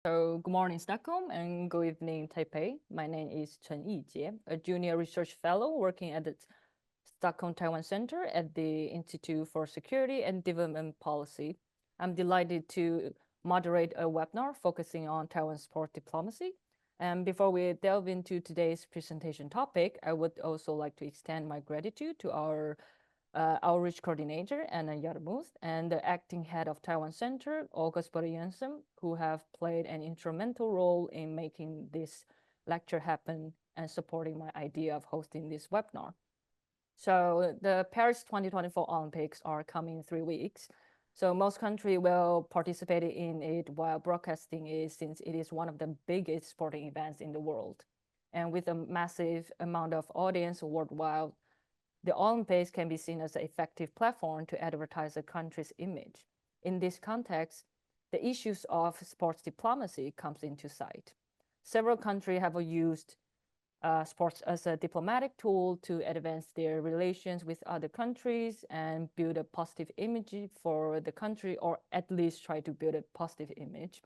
Good morning, Stockholm, and good evening, Taipei. My name is Chen Yijie, a junior research fellow working at the Stockholm Taiwan Center at the Institute for Security and Development Policy. I'm delighted to moderate a webinar focusing on Taiwan sport diplomacy. And before we delve into today's presentation topic, I would also like to extend my gratitude to our outreach coordinator, Anna Yarmuth, and the acting head of Taiwan Center, August Boriansen, who have played an instrumental role in making this lecture happen and supporting my idea of hosting this webinar. So the Paris 2024 Olympics are coming in 3 weeks. So most countries will participate in it while broadcasting it, since it is one of the biggest sporting events in the world. And with a massive amount of audience worldwide, the Olympics can be seen as an effective platform to advertise a country's image. In this context, the issues of sports diplomacy comes into sight. Several countries have used sports as a diplomatic tool to advance their relations with other countries and build a positive image for the country, or at least try to build a positive image.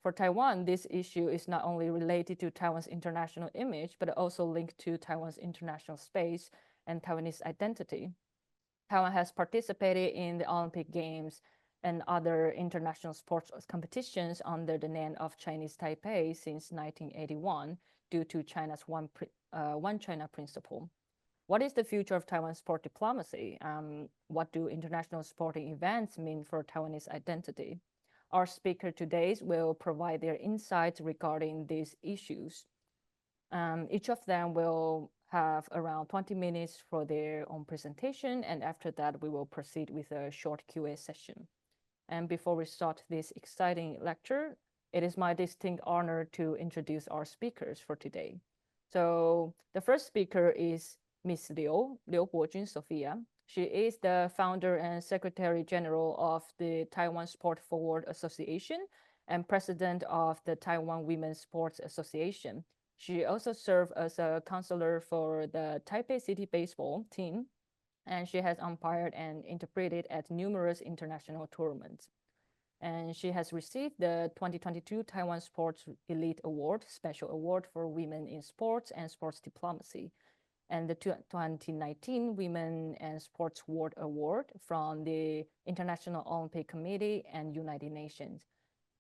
For Taiwan, this issue is not only related to Taiwan's international image, but also linked to Taiwan's international space and Taiwanese identity. Taiwan has participated in the Olympic Games and other international sports competitions under the name of Chinese Taipei since 1981 due to China's One China principle. What is the future of Taiwan sport diplomacy? What do international sporting events mean for Taiwanese identity? Our speaker today will provide their insights regarding these issues. Each of them will have around 20 minutes for their own presentation, and after that, we will proceed with a short Q&A session. And before we start this exciting lecture, it is my distinct honor to introduce our speakers for today. So the first speaker is Ms. Liu Guojun Sophia. She is the founder and secretary general of the Taiwan Sport Forward Association and president of the Taiwan Women's Sports Association. She also served as a counselor for the Taipei City baseball team, and she has umpired and interpreted at numerous international tournaments. And she has received the 2022 Taiwan Sports Elite Award, Special Award for Women in Sports and Sports Diplomacy, and the 2019 Women and Sports World Award from the International Olympic Committee and United Nations.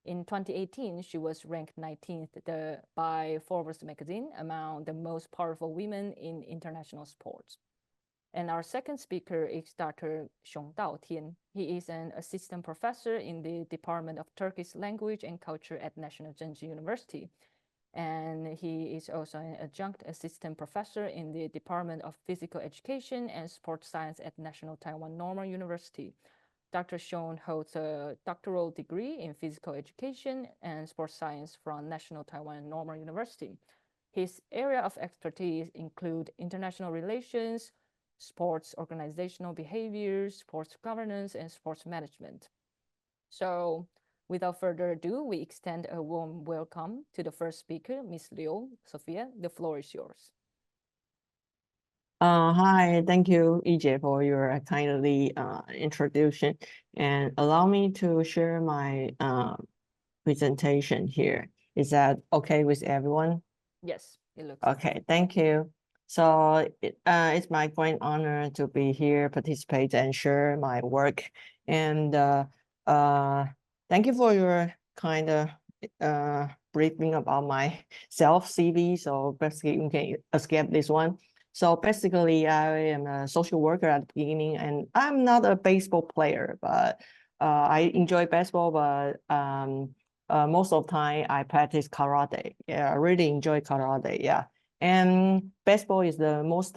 In 2018, she was ranked 19th by Forbes magazine among the most powerful women in international sports. And our second speaker is Dr. Xiongdao Tian. He is an assistant professor in the Department of Turkish Language and Culture at National Zhenji University. And he is also an adjunct assistant professor in the Department of Physical Education and Sports Science at National Taiwan Normal University. Dr. Xiong holds a doctoral degree in physical education and sports science from National Taiwan Normal University. His area of expertise include international relations, sports organizational behaviors, sports governance, and sports management. So without further ado, we extend a warm welcome to the first speaker, Ms. Liu Sophia. The floor is yours. Hi, thank you, EJ, for your kindly introduction, and allow me to share my presentation here. Is that okay with everyone? Yes, it looks okay. Thank you. So it's my great honor to be here, participate, and share my work. And thank you for your kind briefing about my self CV. So basically, you can escape this one. So basically, I am a social worker at the beginning, and I'm not a baseball player, but I enjoy baseball. But most of the time, I practice karate. Yeah, I really enjoy karate. Yeah, and baseball is the most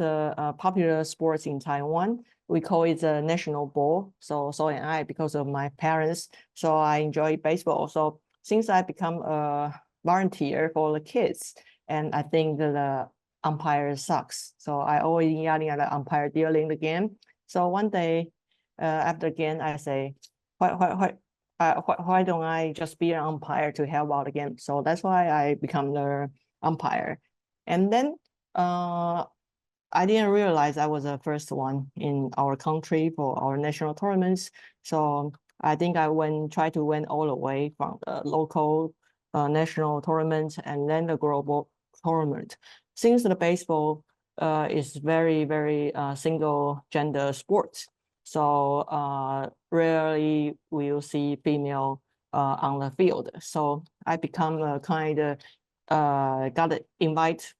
popular sports in Taiwan. We call it a national ball. So and I, because of my parents, so I enjoy baseball. So since I become a volunteer for the kids, and I think that the umpire sucks. So I always yelling at the umpire during the game. So one day after the game, I say, why don't I just be an umpire to help out the game? So that's why I become the umpire. And then I didn't realize I was the first one in our country for our national tournaments. So I think I try to win all the way from the local national tournament and then the global tournament. Since the baseball is very, very single gender sports, so rarely will see female on the field. So I become a kind of got an invite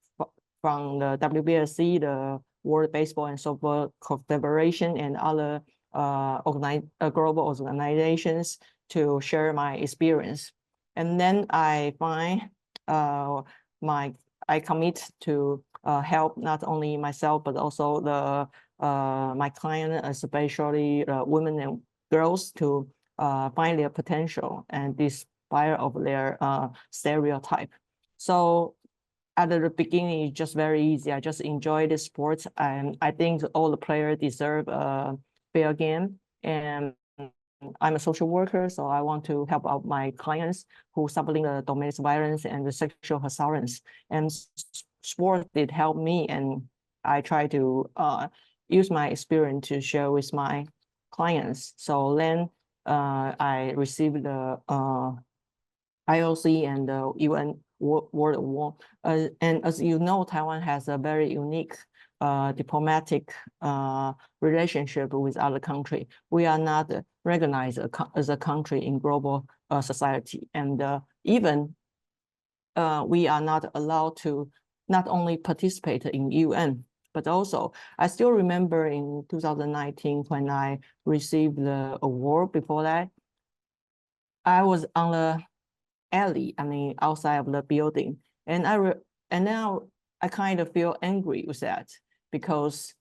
from the WBSC, the World Baseball and Softball Confederation, and other global organizations to share my experience. And then I find I commit to help not only myself but also the my client, especially women and girls, to find their potential and despite of their stereotype. So at the beginning, it's just very easy. I just enjoy the sport, and I think all the players deserve a fair game. And I'm a social worker, so I want to help out my clients who suffering the domestic violence and the sexual assaults. And sport did help me, and I try to use my experience to share with my clients. So then I received the IOC and the UN World Award. And as you know, Taiwan has a very unique diplomatic relationship with other countries. We are not recognized as a country in global society. And even we are not allowed to not only participate in UN, but also I still remember in 2019 when I received the award. Before that, I was on the alley, I mean, outside of the building. And now I kind of feel angry with that because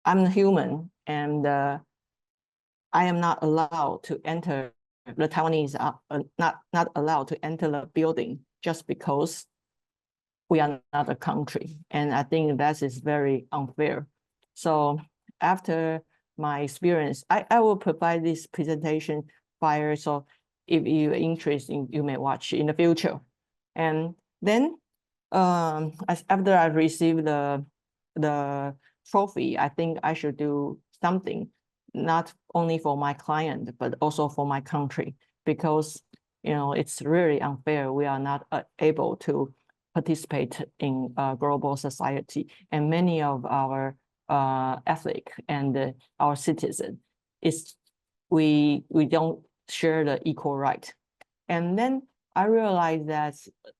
I'm a human and I am not allowed to enter, the Taiwanese are not allowed to enter the building just because we are not a country. And I think that is very unfair. So after my experience, I will provide this presentation prior, so if you're interested, you may watch in the future. And then after I received the trophy, I think I should do something, not only for my client, but also for my country, because it's really unfair. We are not able to participate in global society, and many of our athletes and our citizens we don't share the equal right. And then I realized that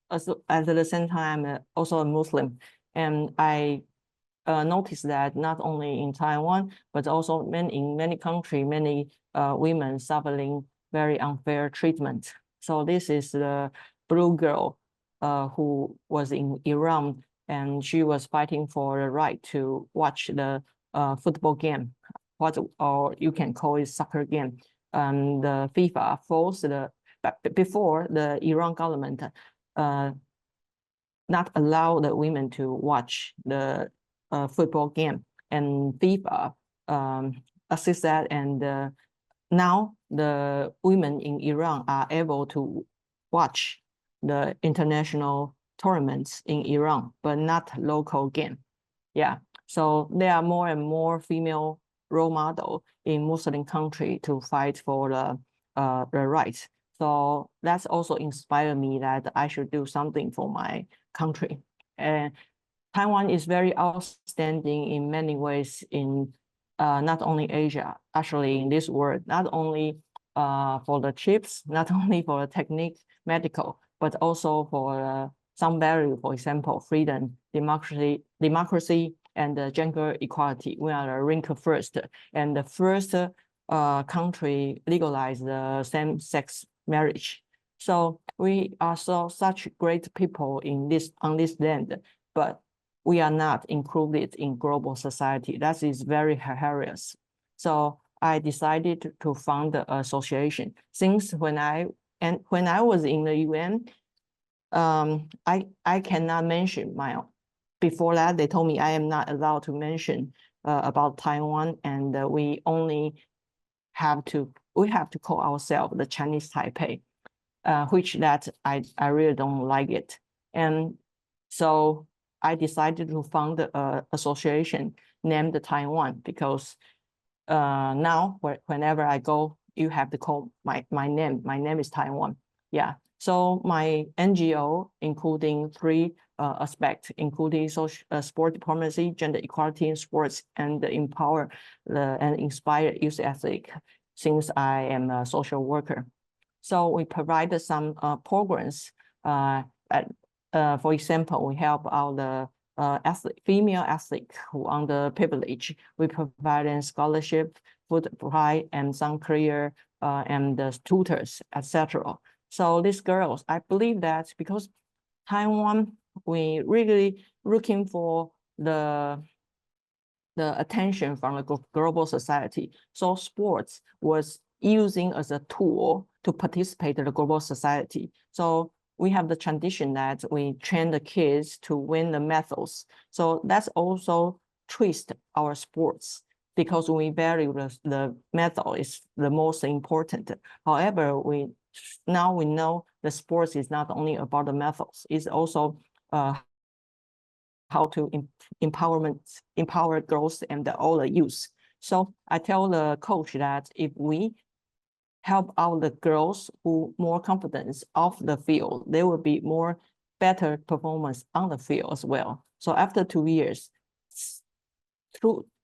at the same time, I'm also a Muslim, and I noticed that not only in Taiwan, but also in many countries, many women suffering very unfair treatment. So this is the blue girl who was in Iran, and she was fighting for the right to watch the football game, or you can call it soccer game. The FIFA forced before the Iran government not allow the women to watch the football game, and FIFA assist that, and now the women in Iran are able to watch the international tournaments in Iran, but not local game. Yeah, so there are more and more female role model in Muslim country to fight for the rights. So that's also inspired me that I should do something for my country. And Taiwan is very outstanding in many ways in not only Asia, actually in this world, not only for the chips, not only for the technique, medical, but also for some value, for example, freedom, democracy, and gender equality. We are ranked first, and the first country legalized the same-sex marriage. So we are such great people on this land, but we are not included in global society. That is very hilarious. So I decided to found the association. Since when I was in the UN, I cannot mention my. Before that, they told me I am not allowed to mention about Taiwan, and we have to call ourselves the Chinese Taipei, which that I really don't like it. And so I decided to found an association named Taiwan, because now whenever I go you have to call my name. My name is Taiwan. Yeah. So my NGO, including three aspects, including social, sport diplomacy, gender equality in sports, and empower and inspire youth athlete, since I am a social worker. So we provided some programs. For example, we help out the female athlete who underprivileged. We provide them scholarship, food supply, and some career and the tutors, etc. So these girls, I believe that because Taiwan, we really looking for the attention from the global society. So sports was using as a tool to participate in the global society. So we have the tradition that we train the kids to win the medals. So that's also twist our sports, because we value the medal is the most important. However, now we know the sports is not only about the medals, it's also how to empower girls and all the youth. So I tell the coach that if we help out the girls who more confidence off the field, there will be more better performance on the field as well. So after 2 years,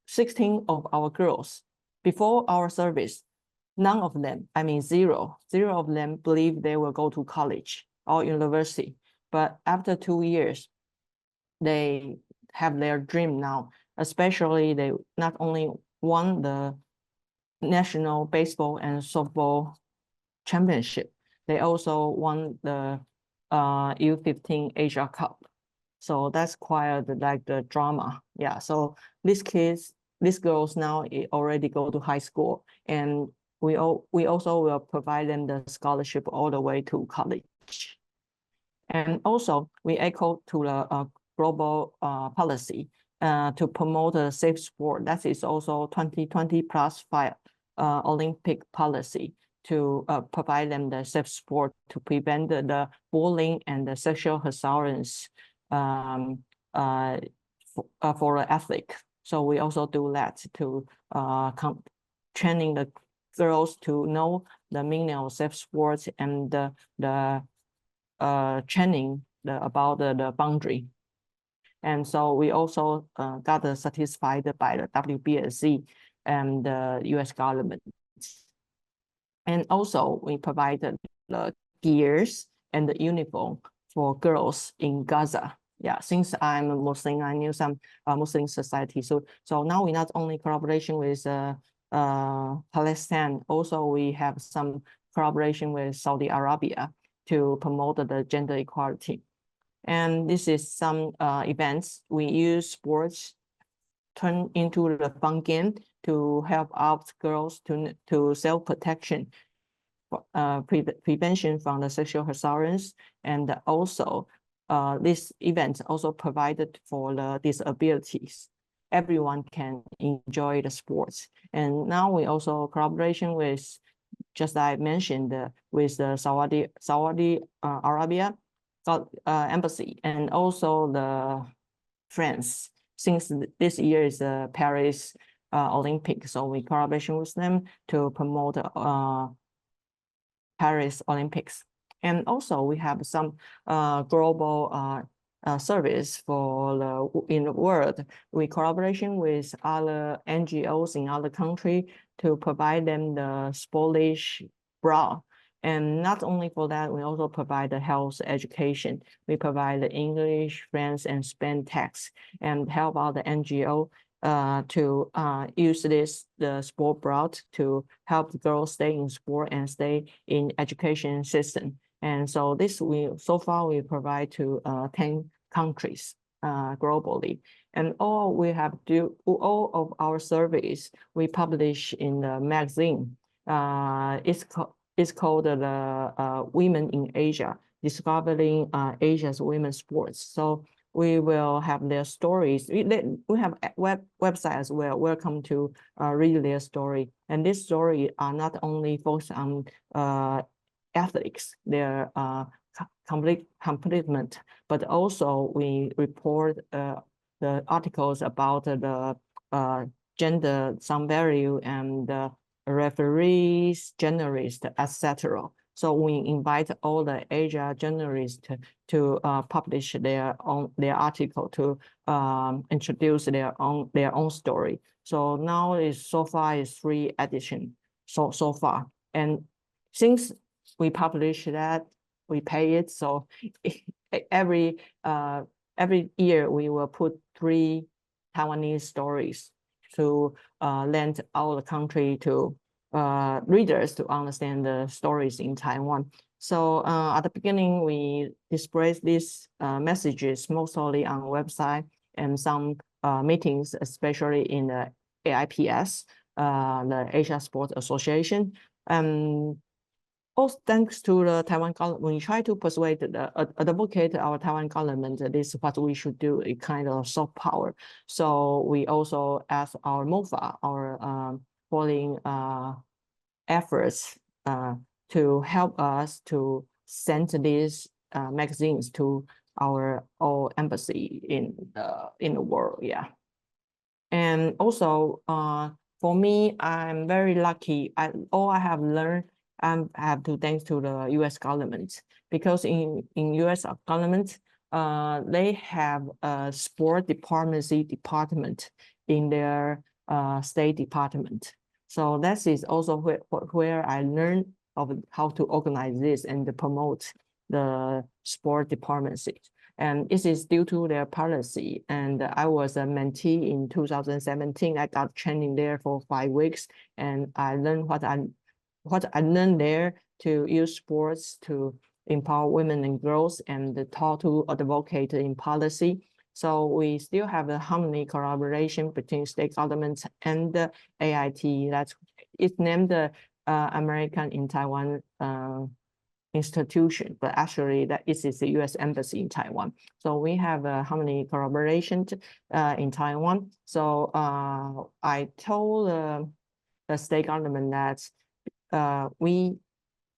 16 of our girls, before our service, none of them, I mean zero of them believe they will go to college or university. But after 2 years, they have their dream now, especially they not only won the national baseball and softball championship, they also won the U15 Asia Cup. So that's quite like the drama. Yeah, so these girls now already go to high school, and we also will provide them the scholarship all the way to college. And also we echo to the global policy to promote a safe sport. That is also 2020+5 Olympic policy to provide them the safe sport to prevent the bullying and the sexual assaults for the athlete. So we also do that to training the girls to know the meaning of safe sports and the training about the boundary. And so we also got satisfied by the WBSC and the US government. And also we provided the gears and the uniform for girls in Gaza. Yeah, since I'm a Muslim, I knew some Muslim society. So now we not only collaboration with Palestine, also we have some collaboration with Saudi Arabia to promote the gender equality. And this is some events. We use sports turn into the fun game to help out girls to self-protection, prevention from the sexual assaults, and also this event also provided for the disabilities. Everyone can enjoy the sports. And now we also collaboration with, just I mentioned, with the Saudi Arabia embassy, and also the France, since this year is the Paris Olympics. So we collaboration with them to promote Paris Olympics. And also we have some global service for in the world. We collaboration with other NGOs in other country to provide them the spoilage bra. And not only for that, we also provide the health education. We provide the English, French, and Spanish text, and help out the NGO to use the sport bra to help the girls stay in sport and stay in education system. And so so far we provide to 10 countries globally. And all of our surveys we publish in the magazine. It's called the Women in Asia, Discovering Asia's Women's Sports. So we will have their stories. We have a website as well. Welcome to read their story. And this story are not only focused on athletes, their complement, but also we report the articles about the gender, some value, and referees, journalists, etc. So we invite all the Asia journalists to publish their article, to introduce their own story. So now so far is 3 editions so far, and since we publish that, we pay it. So every year we will put 3 Taiwanese stories to lend our country to readers to understand the stories in Taiwan. So at the beginning, we display these messages mostly on website and some meetings, especially in the AIPS, the Asia Sports Association. Also, thanks to the Taiwan government, we try to persuade advocate our Taiwan government that this is what we should do, a kind of soft power. So we also ask our MOFA, our foreign efforts to help us to send these magazines to our embassy in the world. Yeah. And also for me, I'm very lucky. All I have learned, I have to thanks to the U.S. government, because in U.S. government, they have a sport diplomacy department in their State Department. So that is also where I learned of how to organize this and to promote the sport diplomacy. And this is due to their policy. And I was a mentee in 2017. I got training there for 5 weeks, and I learned what I learned there to use sports to empower women and girls, and how to advocate in policy. So we still have a harmony collaboration between state governments and the AIT. It's named the American in Taiwan institution, but actually that is the U.S. Embassy in Taiwan. So we have a harmony collaboration in Taiwan. So I told the state government that we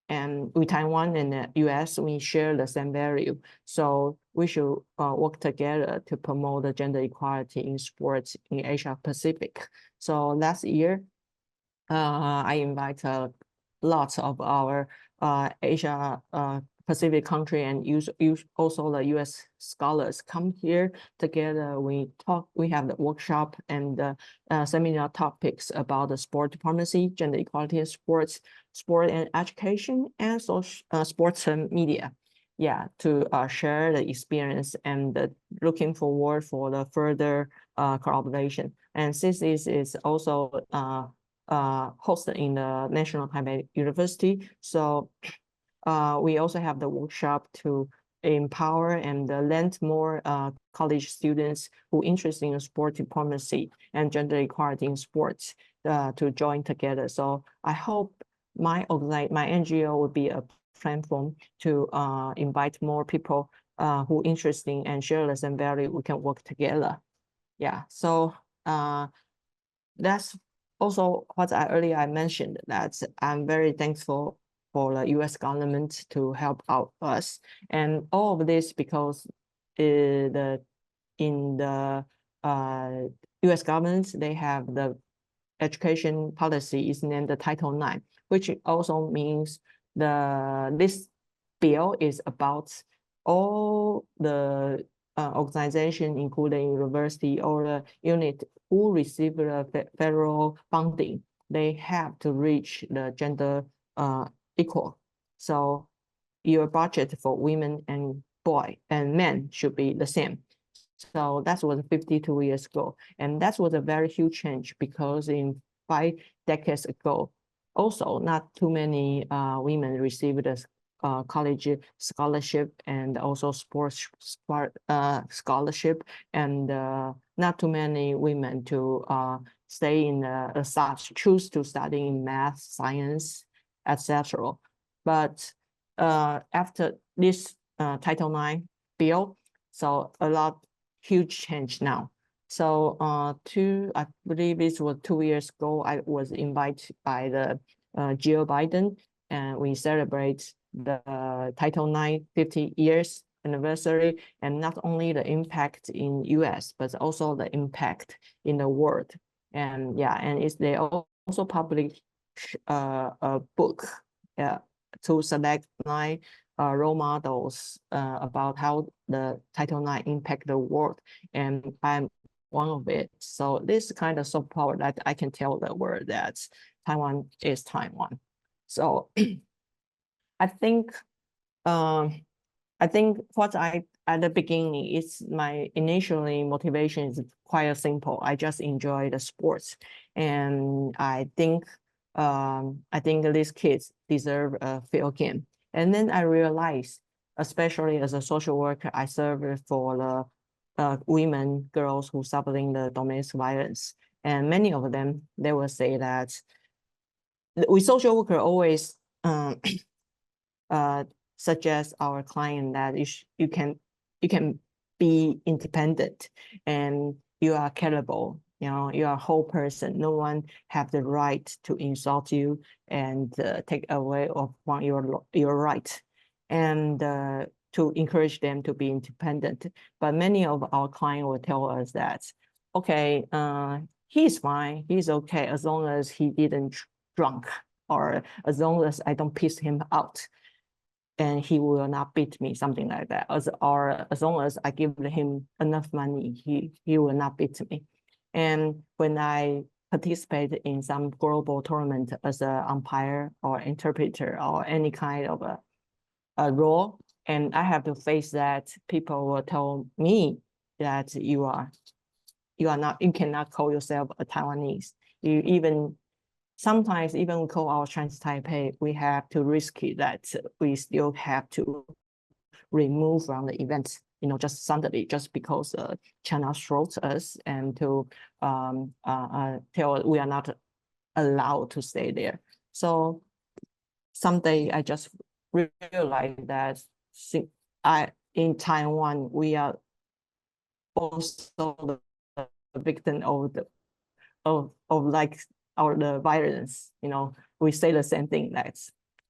Taiwan and the U.S., we share the same value. So we should work together to promote the gender equality in sports in Asia Pacific. So last year, I invite lots of our Asia Pacific country and also the U.S. scholars come here together. We talk. We have the workshop and seminar topics about the sport diplomacy, gender equality in sports, sport and education, and sports and media. Yeah, to share the experience and looking forward for the further collaboration. And since this is also hosted in the National Taipei University, so we also have the workshop to empower and lend more college students who are interested in sport diplomacy and gender equality in sports to join together. So I hope my NGO would be a platform to invite more people who are interested and share the same value. We can work together. Yeah. So that's also what I mentioned, that I'm very thankful for the U.S. government to help out us, and all of this because in the U.S. government, they have the education policy is named the Title IX, which also means this bill is about all the organization, including university or the unit who receive the federal funding, they have to reach the gender equal. So your budget for women and boy and men should be the same. So that was 52 years ago. And that was a very huge change, because in 5 decades ago, also not too many women received the college scholarship and also sports scholarship, and not too many women to stay in choose to study in math, science, etc. But after this Title IX bill, so a lot huge change now. So I believe this was 2 years ago, I was invited by the Joe Biden, and we celebrate the Title IX 50 years anniversary, and not only the impact in US, but also the impact in the world. And yeah, and they also publish a book, to select 9 role models about how the Title IX impact the world, and I'm one of it. So this kind of soft power that I can tell the world that Taiwan is Taiwan. So I think what I at the beginning is my initially motivation is quite simple. I just enjoy the sports, and I think these kids deserve a fair game. And then I realized, especially as a social worker, I serve for the women, girls who suffering the domestic violence, and many of them they will say that we social worker always suggest our client that you can be independent and you are capable. You know, you are a whole person. No one have the right to insult you and take away from your right, and to encourage them to be independent. But many of our clients will tell us that, okay, he's fine, he's okay as long as he didn't drunk, or as long as I don't piss him out, and he will not beat me, something like that. Or as long as I give him enough money, he will not beat me. And when I participate in some global tournament as an umpire or interpreter or any kind of a role, and I have to face that, people will tell me that you cannot call yourself a Taiwanese. Sometimes even we call our Chinese Taipei, we have to risk it that we still have to remove from the event, just suddenly, just because China throws us and to tell we are not allowed to stay there. So someday I just realized that in Taiwan, we are also the victim of like the violence. We say the same thing, that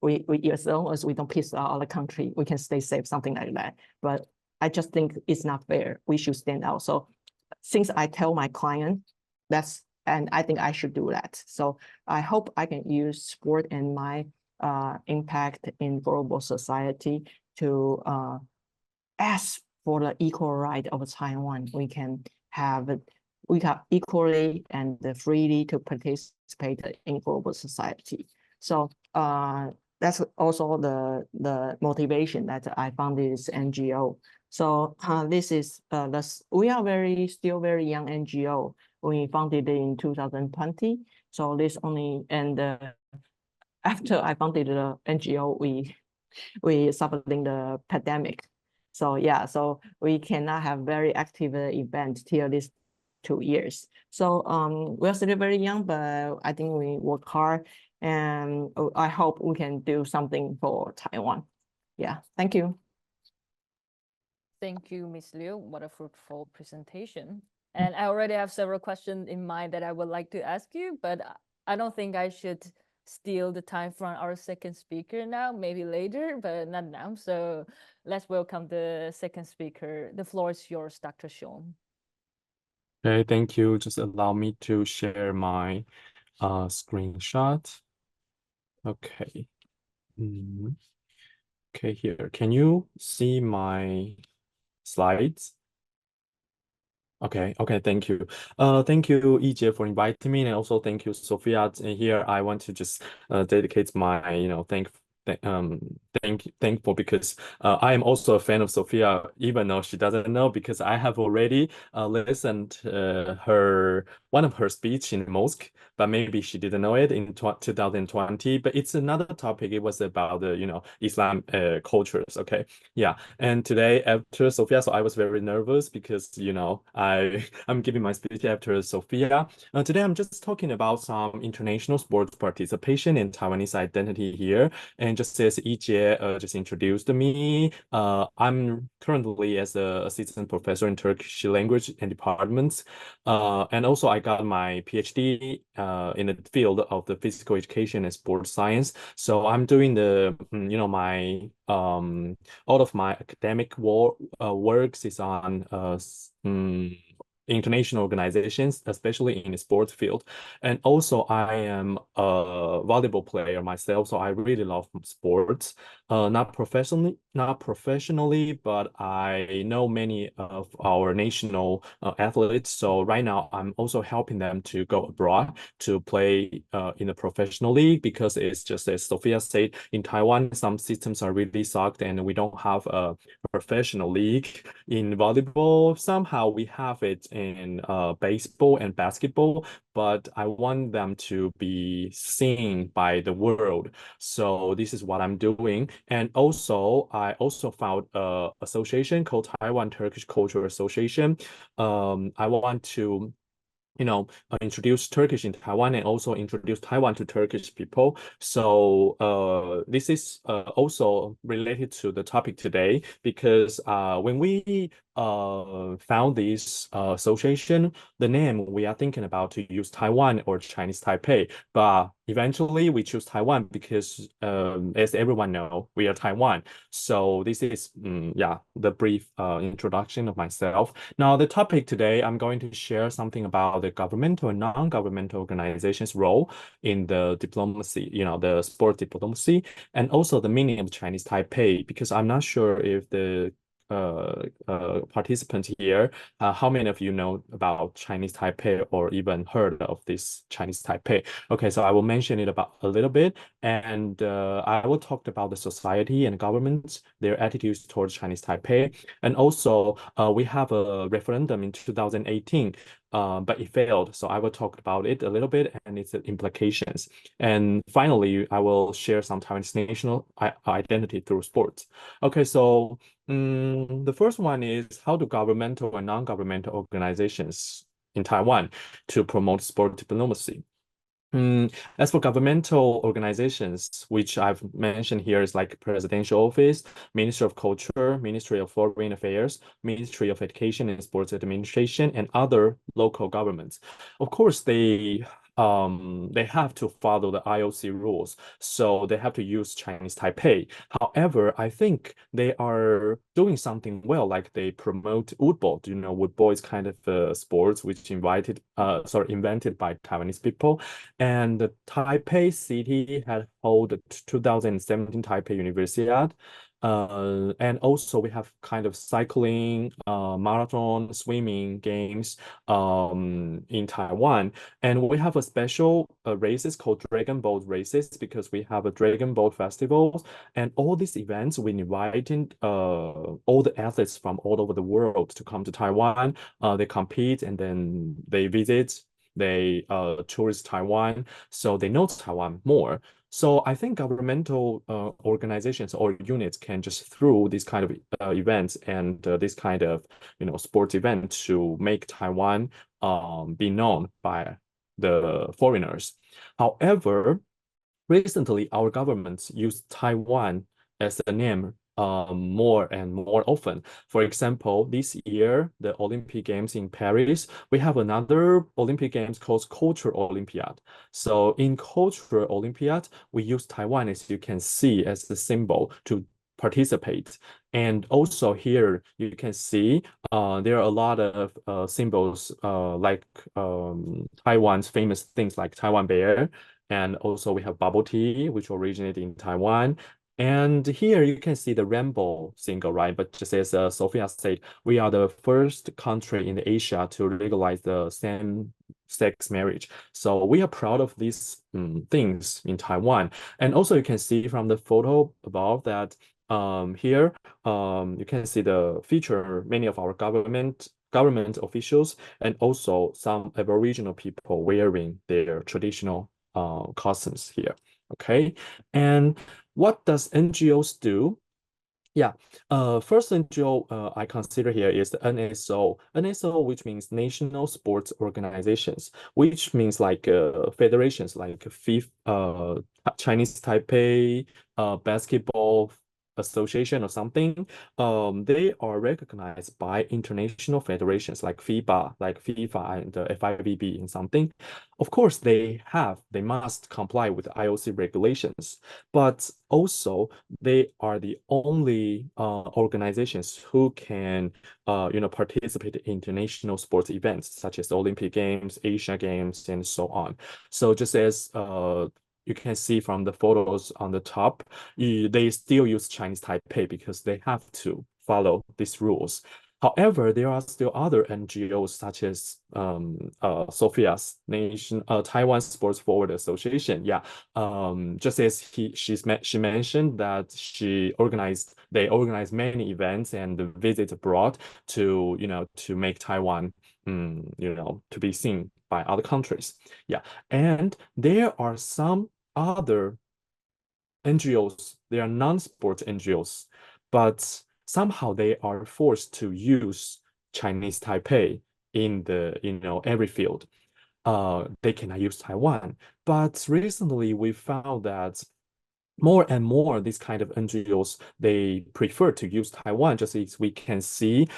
we as long as we don't piss out other country, we can stay safe, something like that. But I just think it's not fair. We should stand out. So since I tell my client and I think I should do that. So I hope I can use sport and my impact in global society to ask for the equal right of Taiwan. We got equally and freely to participate in global society. So that's also the motivation that I founded this NGO. So this is we are still very young NGO. We founded it in 2020. So this only, and after I founded the NGO, we suffering the pandemic. So yeah, so we cannot have very active event till these 2 years. So we're still very young, but I think we work hard, and I hope we can do something for Taiwan. Yeah, thank you. Thank you, Ms. Liu. What a fruitful presentation. And I already have several questions in mind that I would like to ask you, but I don't think I should steal the time from our second speaker now, maybe later, but not now. So let's welcome the second speaker. The floor is yours, Dr. Sean. Okay, thank you. Just allow me to share my screenshot. Okay. Okay, here. Can you see my slides? Okay, thank you. Thank you, EJ, for inviting me, and also thank you, Sophia. And here I want to just dedicate my, thankful, because I am also a fan of Sophia, even though she doesn't know, because I have already listened one of her speech in mosque, but maybe she didn't know it in 2020. But it's another topic. It was about the Islam cultures. Okay, yeah. And today after Sophia, so I was very nervous because I'm giving my speech after Sophia. Today I'm just talking about some international sports participation in Taiwanese identity here. And just as EJ just introduced me, I'm currently as an assistant professor in Turkish language and departments. And also I got my PhD in the field of the physical education and sports science. So I'm doing my all of my academic works is on international organizations, especially in the sports field. And also I am a volleyball player myself, so I really love sports. Not professionally, but I know many of our national athletes. So right now I'm also helping them to go abroad to play in a professional league, because it's just as Sophia said, in Taiwan, some systems are really sucked and we don't have a professional league in volleyball. Somehow we have it in baseball and basketball, but I want them to be seen by the world. So this is what I'm doing. And also, I also found a association called Taiwan Turkish Culture Association. I want to introduce Turkish in Taiwan and also introduce Taiwan to Turkish people. So this is also related to the topic today, because when we found this association, the name we are thinking about to use Taiwan or Chinese Taipei, but eventually we choose Taiwan because as everyone know, we are Taiwan. So this is the brief introduction of myself. Now the topic today, I'm going to share something about the governmental and non-governmental organizations' role in the diplomacy, the sport diplomacy, and also the meaning of Chinese Taipei, because I'm not sure if the participant here, how many of you know about Chinese Taipei or even heard of this Chinese Taipei? Okay, so I will mention it about a little bit, and I will talk about the society and governments, their attitudes towards Chinese Taipei, and also we have a referendum in 2018. But it failed. So I will talk about it a little bit and its implications. And finally, I will share some Taiwanese national identity through sports. Okay, so the first one is, how do governmental and non-governmental organizations in Taiwan to promote sport diplomacy? As for governmental organizations, which I've mentioned here, is like Presidential Office, Ministry of Culture, Ministry of Foreign Affairs, Ministry of Education and Sports Administration, and other local governments. Of course, they have to follow the IOC rules, so they have to use Chinese Taipei. However, I think they are doing something well, like they promote woodball. Do you know woodball is kind of sports which invented by Taiwanese people. And the Taipei City had held the 2017 Taipei Universiade. And also we have kind of cycling, marathon, swimming games in Taiwan. And we have a special races called Dragon Boat races, because we have a Dragon Boat festival. And all these events, we invited all the athletes from all over the world to come to Taiwan. They compete and then they visit. They tourist Taiwan, so they know Taiwan more. So I think governmental organizations or units can just through these kind of events and this kind of sports event to make Taiwan be known by the foreigners. However, recently our governments use Taiwan as a name more and more often. For example, this year, the Olympic Games in Paris, we have another Olympic Games called Cultural Olympiad. So in Cultural Olympiad, we use Taiwan, as you can see, as the symbol to participate. And also here, you can see there are a lot of symbols like Taiwan's famous things like Taiwan bear. And also we have bubble tea, which originated in Taiwan. And here you can see the rainbow symbol, right? But just as Sophia said, we are the first country in Asia to legalize the same-sex marriage. So we are proud of these things in Taiwan. And also you can see from the photo above that here you can see the feature many of our government officials and also some Aboriginal people wearing their traditional costumes here. Okay, and what does NGOs do? Yeah, first NGO I consider here is the NSO. NSO, which means National Sports Organizations, which means like federations like Chinese Taipei, basketball association or something, they are recognized by international federations like FIBA, like FIFA and the FIVB and something. Of course, they must comply with IOC regulations, but also they are the only organizations who can participate in international sports events such as Olympic Games, Asia Games, and so on. So just as you can see from the photos on the top, they still use Chinese Taipei because they have to follow these rules. However, there are still other NGOs such as Sophia's Taiwan Sports Forward Association. Yeah, just as she mentioned that they organize many events and visit abroad to to make Taiwan to be seen by other countries. Yeah, and there are some other NGOs, they are non-sport NGOs, but somehow they are forced to use Chinese Taipei in the every field. They cannot use Taiwan. But recently we found that more and more these kind of NGOs, they prefer to use Taiwan, just as we can see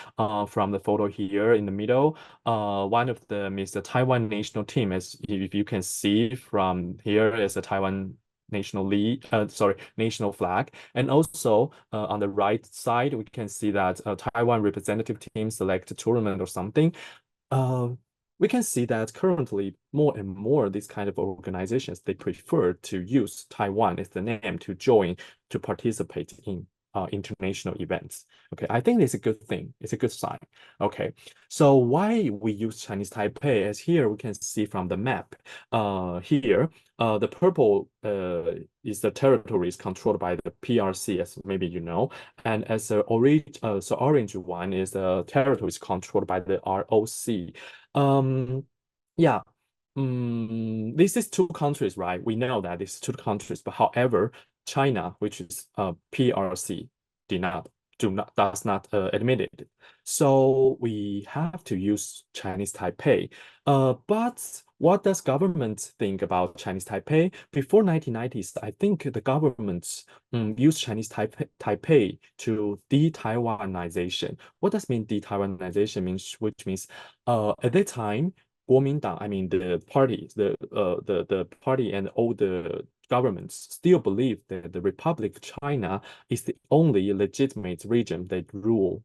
from the photo here in the middle. One of them is the Taiwan national team, as if you can see from here is the Taiwan national flag. And also on the right side, we can see that Taiwan representative team select a tournament or something. We can see that currently more and more these kind of organizations, they prefer to use Taiwan as the name to participate in international events. Okay, I think it's a good thing. It's a good sign. Okay, so why we use Chinese Taipei? As here we can see from the map. Here, the purple is the territories controlled by the PRC, as maybe you know, and as the orange one is the territories controlled by the ROC. Yeah. This is two countries, right? We know that it's two countries, but however, China, which is PRC, does not admit it. So we have to use Chinese Taipei. But what does government think about Chinese Taipei? Before 1990s, I think the government used Chinese Taipei to de-Taiwanization. What does mean de-Taiwanization means? Which means at that time, 国民党, I mean the party, the party and all the governments still believe that the Republic of China is the only legitimate region that rules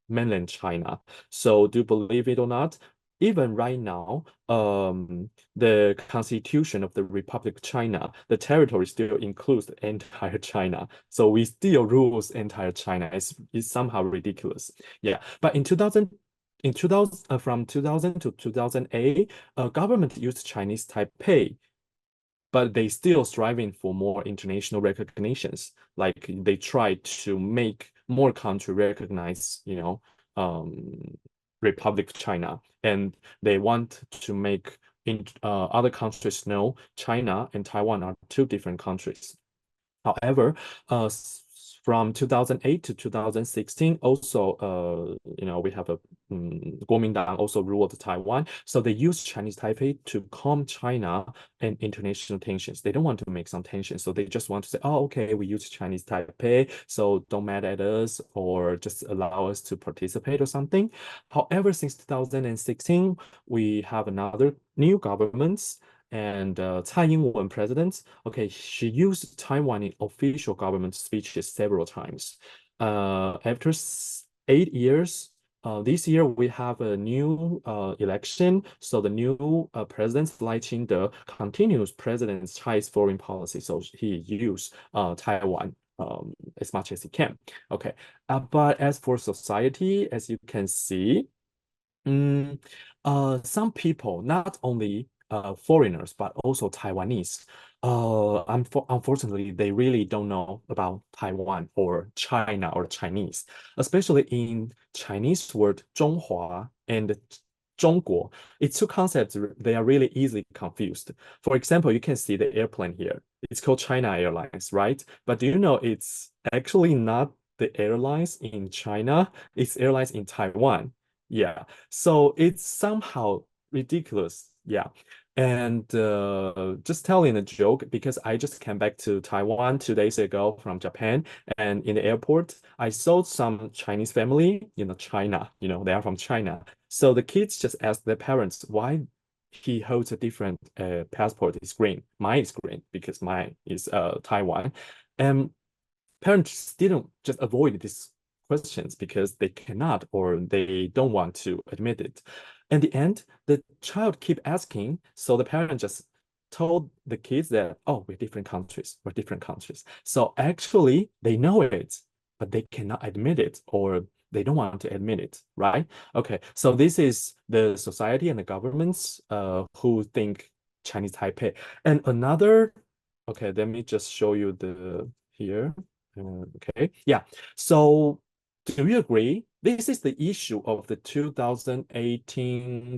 mainland China. So do you believe it or not? Even right now, the constitution of the Republic of China, the territory still includes the entire China. So we still rules entire China. It's somehow ridiculous. Yeah, but from 2000 to 2008, government used Chinese Taipei, but they still striving for more international recognitions. Like they try to make more country recognize, Republic of China, and they want to make other countries know China and Taiwan are two different countries. However, from 2008 to 2016, also, we have a Kuomintang also ruled Taiwan. So they use Chinese Taipei to calm China and international tensions. They don't want to make some tensions. So they just want to say, oh, okay, we use Chinese Taipei, so don't mad at us or just allow us to participate or something. However, since 2016, we have another new governments. And Tsai Ing-wen president, okay, she used Taiwan in official government speeches several times. After 8 years, this year we have a new election. So the new president, Lai Ching-te, continues President Tsai's foreign policy. So he used Taiwan as much as he can. Okay, but as for society, as you can see, some people, not only foreigners, but also Taiwanese, unfortunately, they really don't know about Taiwan or China or Chinese, especially in Chinese word 中华 and 中国. It's two concepts, they are really easily confused. For example, you can see the airplane here. It's called China Airlines, right? But do you know it's actually not the airlines in China, it's airlines in Taiwan. Yeah, so it's somehow ridiculous. Yeah. And just telling a joke because I just came back to Taiwan 2 days ago from Japan, and in the airport I saw some Chinese family, China, they are from China. So the kids just asked their parents why he holds a different passport. Is green, mine is green because mine is Taiwan, and parents didn't just avoid these questions because they cannot or they don't want to admit it. In the end, the child keep asking, so the parent just told the kids that, oh, we're different countries, we're different countries. So actually, they know it, but they cannot admit it or they don't want to admit it, right? Okay, so this is the society and the governments who think Chinese Taipei. And another, okay, let me just show you the here. Okay, yeah. So do you agree? This is the issue of the 2018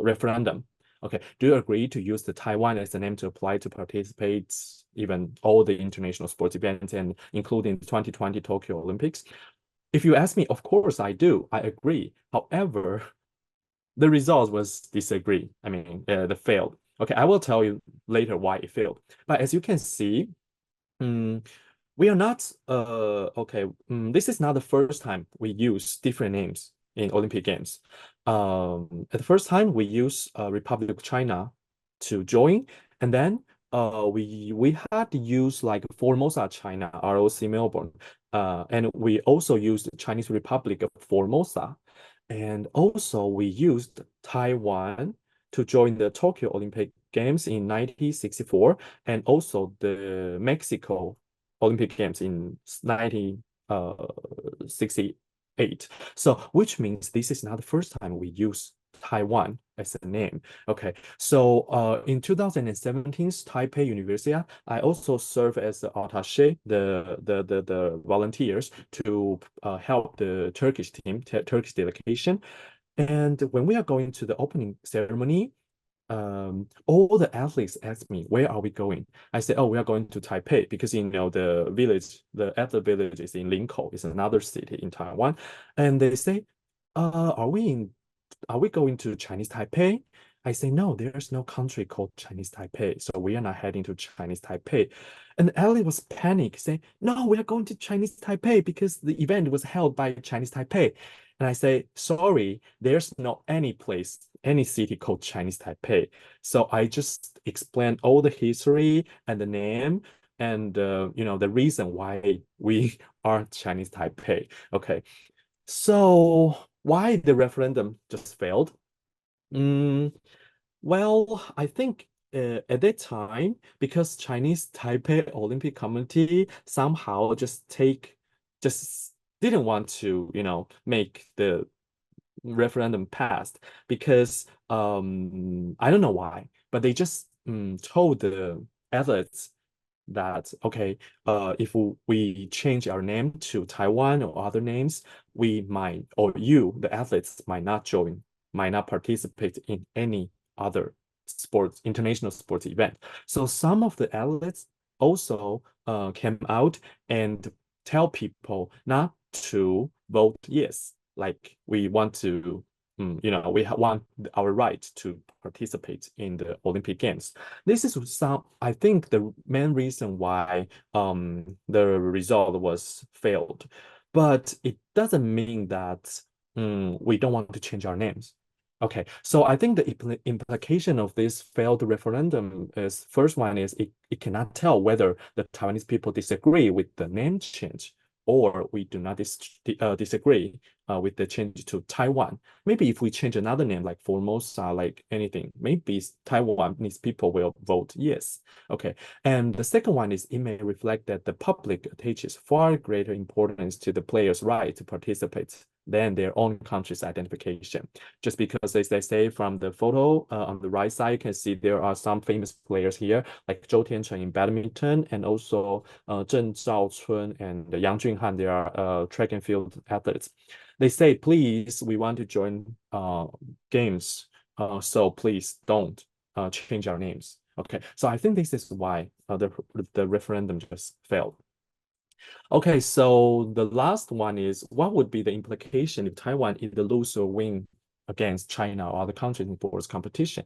referendum. Okay, do you agree to use the Taiwan as a name to apply to participate even all the international sports events and including the 2020 Tokyo Olympics? If you ask me, of course I do. I agree. However, the result was disagree. I mean, the failed. Okay, I will tell you later why it failed. But as you can see, we are not okay. This is not the first time we use different names in Olympic Games. At the first time we use Republic of China to join, and then we had to use like Formosa China, ROC Melbourne, and we also used Chinese Republic of Formosa, and also we used Taiwan to join the Tokyo Olympic Games in 1964, and also the Mexico Olympic Games in 1968. So which means this is not the first time we use Taiwan as a name. Okay, so in 2017 Taipei University, I also serve as the attaché, the volunteers to help the Turkish team, Turkish delegation. And when we are going to the opening ceremony, all the athletes ask me, where are we going? I say, oh, we are going to Taipei because the village, the athlete village is in Linkou, it's another city in Taiwan. And they say, are we going to Chinese Taipei? I say, no, there's no country called Chinese Taipei. So we are not heading to Chinese Taipei. And Ellie was panicked, saying, no, we are going to Chinese Taipei because the event was held by Chinese Taipei. And I say, sorry, there's not any place, any city called Chinese Taipei. So I just explained all the history and the name and the reason why we are Chinese Taipei. Okay. So why the referendum just failed? Well, I think at that time, because Chinese Taipei Olympic Committee somehow just didn't want to, make the referendum passed because I don't know why, but they just told the athletes that okay, if we change our name to Taiwan or other names, we might, or you, the athletes, might not join, might not participate in any other sports, international sports event. So some of the athletes also came out and tell people not to vote yes, like we want to we want our right to participate in the Olympic Games. This is I think, the main reason why the result was failed. But it doesn't mean that we don't want to change our names. Okay, so I think the implication of this failed referendum is, first one is it cannot tell whether the Taiwanese people disagree with the name change or we do not disagree with the change to Taiwan. Maybe if we change another name like Formosa, like anything, maybe Taiwanese people will vote yes. Okay, and the second one is it may reflect that the public attaches far greater importance to the players' right to participate than their own country's identification. Just because, as they say from the photo on the right side, you can see there are some famous players here, like Zhou Tiancheng in badminton, and also Zheng Zhaochun and Yang Junhan. They are track and field athletes. They say, please, we want to join games, so please don't change our names. Okay, so I think this is why the referendum just failed. Okay, so the last one is, what would be the implication if Taiwan either lose or win against China or other countries in sports competition?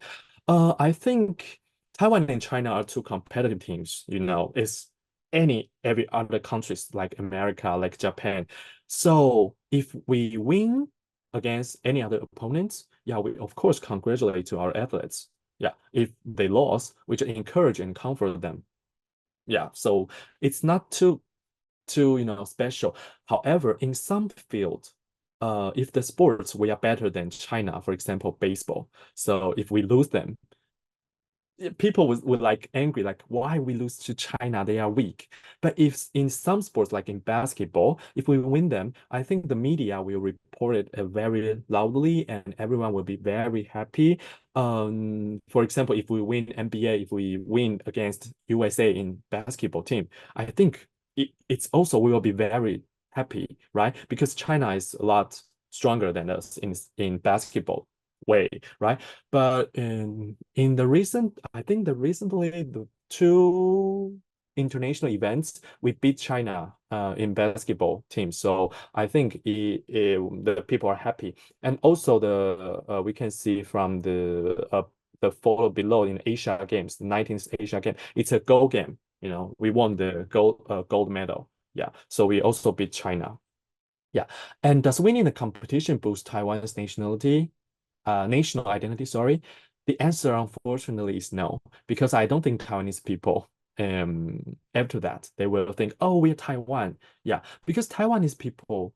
I think Taiwan and China are two competitive teams. It's every other countries like America, like Japan. So if we win against any other opponents, yeah, we of course congratulate to our athletes. Yeah, if they lost, we just encourage and comfort them. Yeah, so it's not too special. However, in some field, if the sports we are better than China, for example, baseball. So if we lose them, people would like angry, like why we lose to China? They are weak. But if in some sports, like in basketball, if we win them, I think the media will report it very loudly, and everyone will be very happy. For example, if we win NBA, if we win against USA in basketball team, I think it's also we will be very happy, right? Because China is a lot stronger than us in basketball way, right? But in the recent, I think recently the two international events, we beat China in basketball team. So I think the people are happy. And also we can see from the photo below in Asia Games, the 19th Asia Game, it's a gold game. We won the gold medal. Yeah. So we also beat China. Yeah. And does winning the competition boost Taiwan's national identity, sorry? The answer, unfortunately, is no, because I don't think Taiwanese people, after that, they will think, oh, we're Taiwan. Yeah, because Taiwanese people,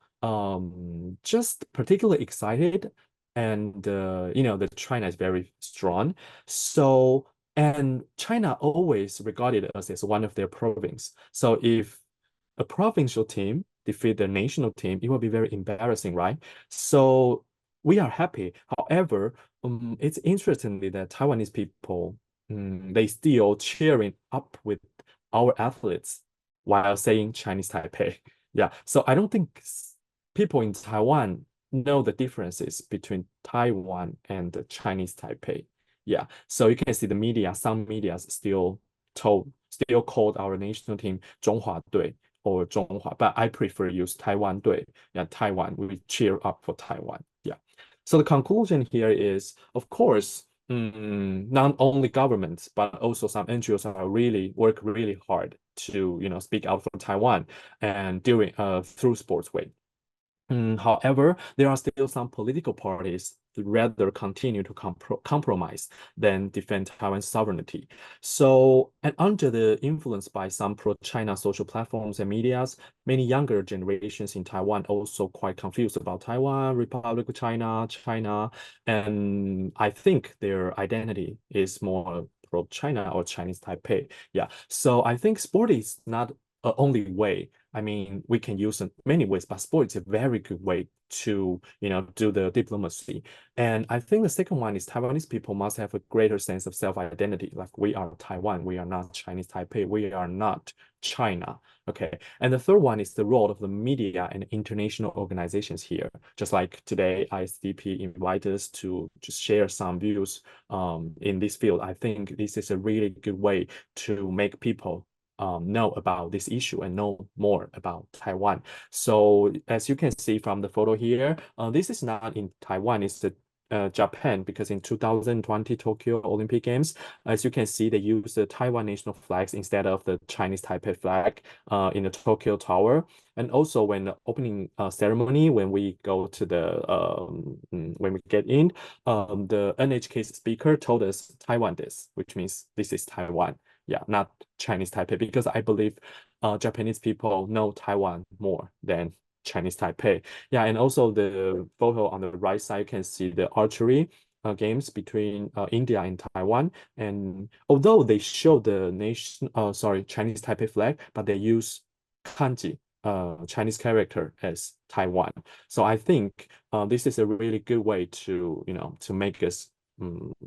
just particularly excited, and the China is very strong. So, and China always regarded us as one of their province. So if a provincial team defeat the national team, it will be very embarrassing, right? So we are happy. However, it's interestingly that Taiwanese people, they still cheering up with our athletes while saying Chinese Taipei. Yeah, so I don't think people in Taiwan know the differences between Taiwan and the Chinese Taipei. Yeah, so you can see some media still called our national team 中华队 or 中华, but I prefer use Taiwan 队. Yeah, Taiwan, we cheer up for Taiwan. Yeah. So the conclusion here is, of course, not only governments, but also some NGOs work really hard to, speak out for Taiwan and through sports way. However, there are still some political parties that rather continue to compromise than defend Taiwan's sovereignty. So, and under the influence by some pro-China social platforms and medias, many younger generations in Taiwan also quite confused about Taiwan, Republic of China, and I think their identity is more pro-China or Chinese Taipei. Yeah, so I think sport is not only way. I mean, we can use in many ways, but sport is a very good way to, do the diplomacy. And I think the second one is Taiwanese people must have a greater sense of self-identity. Like we are Taiwan, we are not Chinese Taipei, we are not China. Okay. And the third one is the role of the media and international organizations here. Just like today, ISDP invited us to just share some views in this field. I think this is a really good way to make people know about this issue and know more about Taiwan. So as you can see from the photo here, this is not in Taiwan, it's the Japan, because in 2020 Tokyo Olympic Games, as you can see, they use the Taiwan national flags instead of the Chinese Taipei flag in the Tokyo Tower. And also when the opening ceremony, when we go to when we get in, the NHK speaker told us Taiwan this, which means this is Taiwan. Yeah, not Chinese Taipei, because I believe Japanese people know Taiwan more than Chinese Taipei. Yeah, and also the photo on the right side, you can see the archery games between India and Taiwan. And although they show the Chinese Taipei flag, but they use kanji, Chinese character as Taiwan. So I think this is a really good way to, to make us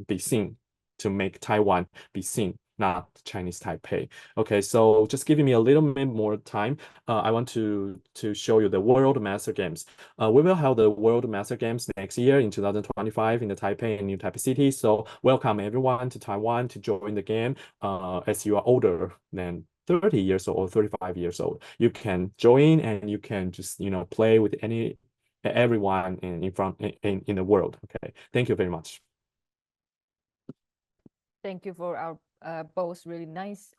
be seen, to make Taiwan be seen, not Chinese Taipei. Okay, so just giving me a little bit more time, I want to show you the World Master Games. We will have the World Master Games next year in 2025 in the Taipei and New Taipei City. So welcome everyone to Taiwan to join the game. As you are older than 30 years old or 35 years old, you can join and you can just play with everyone in the world. Okay, thank you very much. Thank you for our both really nice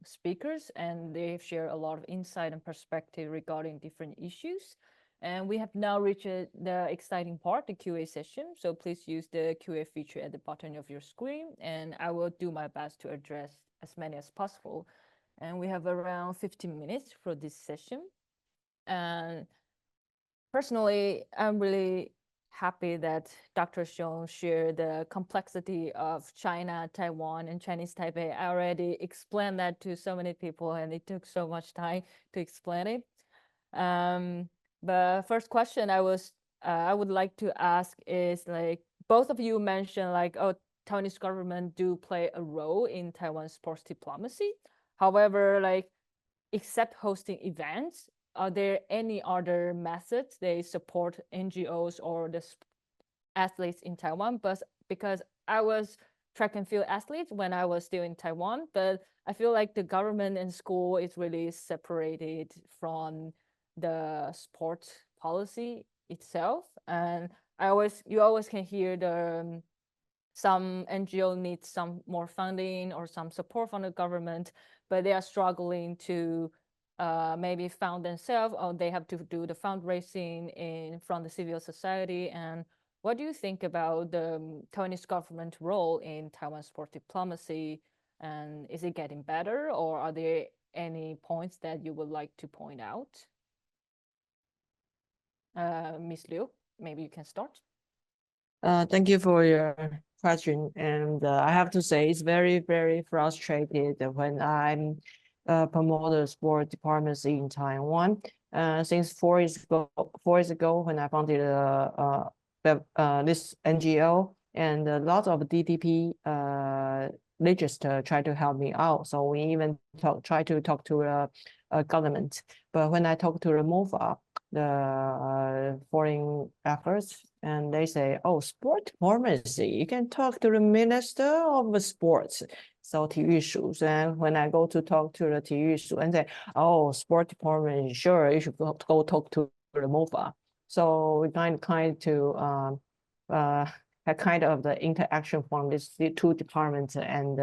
speakers, and they've shared a lot of insight and perspective regarding different issues. And we have now reached the exciting part, the QA session. So please use the QA feature at the bottom of your screen, and I will do my best to address as many as possible. And we have around 15 minutes for this session. And personally, I'm really happy that Dr. Xiong shared the complexity of China, Taiwan, and Chinese Taipei. I already explained that to so many people, and it took so much time to explain it. But first question I would like to ask is, like, both of you mentioned, like, oh, Taiwanese government do play a role in Taiwan's sports diplomacy. However, like, except hosting events, are there any other methods they support NGOs or the athletes in Taiwan? But because I was track and field athlete when I was still in Taiwan, but I feel like the government and school is really separated from the sports policy itself. And you always can hear the some NGO needs some more funding or some support from the government, but they are struggling to maybe found themselves, or they have to do the fundraising from the civil society. And what do you think about the Taiwanese government role in Taiwan sport diplomacy? And is it getting better, or are there any points that you would like to point out? Ms. Liu, maybe you can start. Thank you for your question. And I have to say, it's very, very frustrated when I'm promote sport diplomacy in Taiwan. Since 4 years ago, when I founded this NGO, and a lot of DTP they just try to help me out. So we even try to talk to government. But when I talk to the MOFA, the foreign efforts, and they say, oh, sport diplomacy, you can talk to the minister of sports. So 体育署, and when I go to talk to the 体育署 and say, oh, sport department, sure, you should go talk to the MOFA. So we kind to have kind of the interaction from these two departments, and